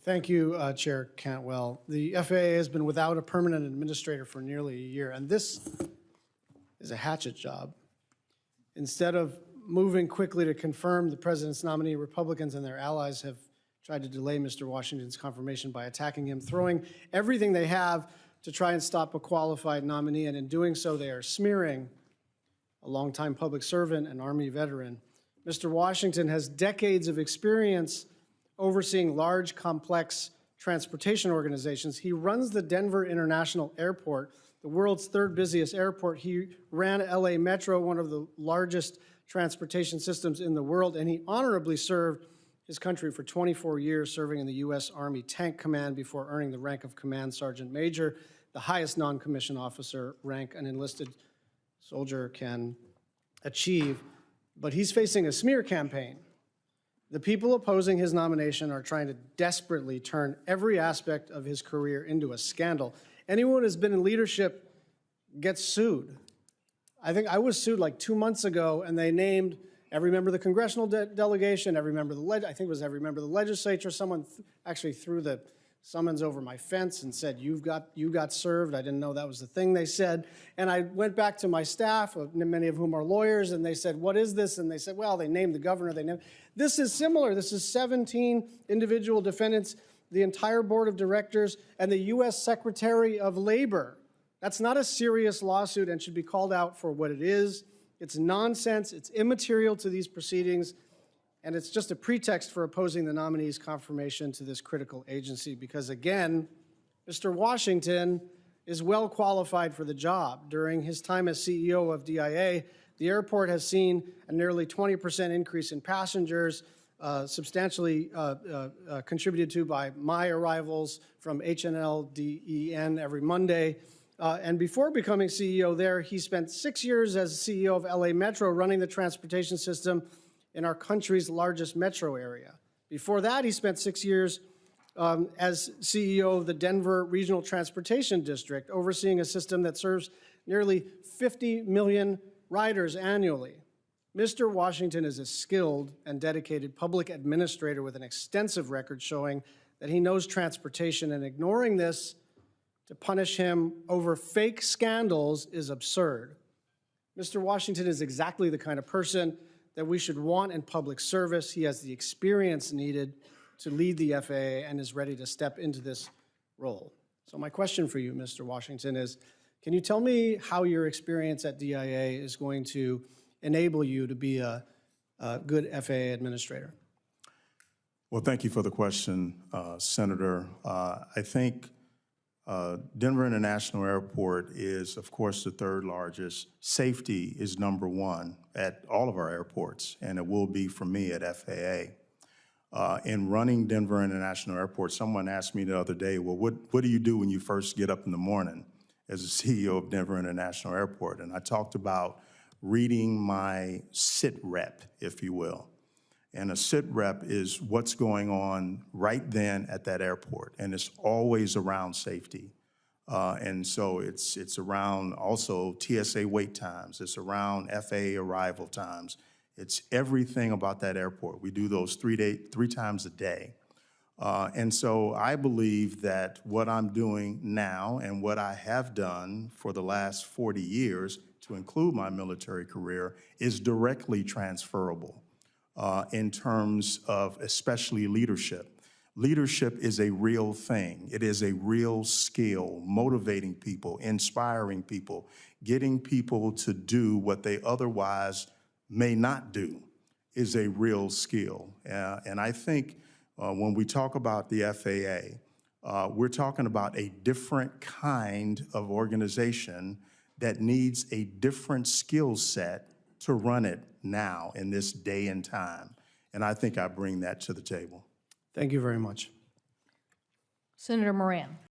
Thank you, Chair Cantwell. The FAA has been without a permanent administrator for nearly a year, and this is a hatchet job. Instead of moving quickly to confirm the president's nominee, Republicans and their allies have tried to delay Mr. Washington's confirmation by attacking him, throwing everything they have to try and stop a qualified nominee, and in doing so, they are smearing a longtime public servant and Army veteran. Mr. Washington has decades of experience overseeing large, complex transportation organizations. He runs the Denver International Airport, the world's third busiest airport. He ran LA Metro, one of the largest transportation systems in the world, and he honorably served his country for 24 years, serving in the U.S. Army Tank Command before earning the rank of Command Sergeant Major, the highest non-commissioned officer rank an enlisted soldier can achieve. But he's facing a smear campaign. The people opposing his nomination are trying to desperately turn every aspect of his career into a scandal. Anyone who's been in leadership gets sued. I think I was sued like 2 months ago, and they named every member of the congressional delegation, every member of the I think it was every member of the legislature. Someone actually threw the summons over my fence and said, you got served. I didn't know that was the thing they said. And I went back to my staff, many of whom are lawyers, and they said, what is this? And they said, well, they named the governor. This is similar. This is 17 individual defendants, the entire board of directors, and the U.S. Secretary of Labor. That's not a serious lawsuit and should be called out for what it is. It's nonsense. It's immaterial to these proceedings. And it's just a pretext for opposing the nominee's confirmation to this critical agency because, again, Mr. Washington is well qualified for the job. During his time as CEO of DIA, the airport has seen a nearly 20% increase in passengers, substantially contributed to by my arrivals from HNLDEN every Monday. And before becoming CEO there, he spent 6 years as CEO of LA Metro running the transportation system in our country's largest metro area. Before that, he spent 6 years as CEO of the Denver Regional Transportation District, overseeing a system that serves nearly 50 million riders annually. Mr. Washington is a skilled and dedicated public administrator with an extensive record showing that he knows transportation, and ignoring this to punish him over fake scandals is absurd. Mr. Washington is exactly the kind of person that we should want in public service. He has the experience needed to lead the FAA and is ready to step into this role. So my question for you, Mr. Washington, is can you tell me how your experience at DIA is going to enable you to be a good FAA administrator? Well, thank you for the question, Senator. I think Denver International Airport is, of course, the third largest. Safety is number one at all of our airports, and it will be for me at FAA. In running Denver International Airport, someone asked me the other day, well, what do you do when you first get up in the morning as the CEO of Denver International Airport? And I talked about reading my sit rep, if you will. And a sit rep is what's going on right then at that airport, and it's always around safety. And so it's around also TSA wait times, it's around FAA arrival times. It's everything about that airport. We do those three times a day. And so I believe that what I'm doing now and what I have done for the last 40 years, to include my military career, is directly transferable. In terms of especially leadership. Leadership is a real thing. It is a real skill, motivating people, inspiring people, getting people to do what they otherwise may not do is a real skill. And I think when we talk about the FAA, we're talking about a different kind of organization that needs a different skill set to run it now in this day and time. And I think I bring that to the table. Thank you very much. Senator Moran.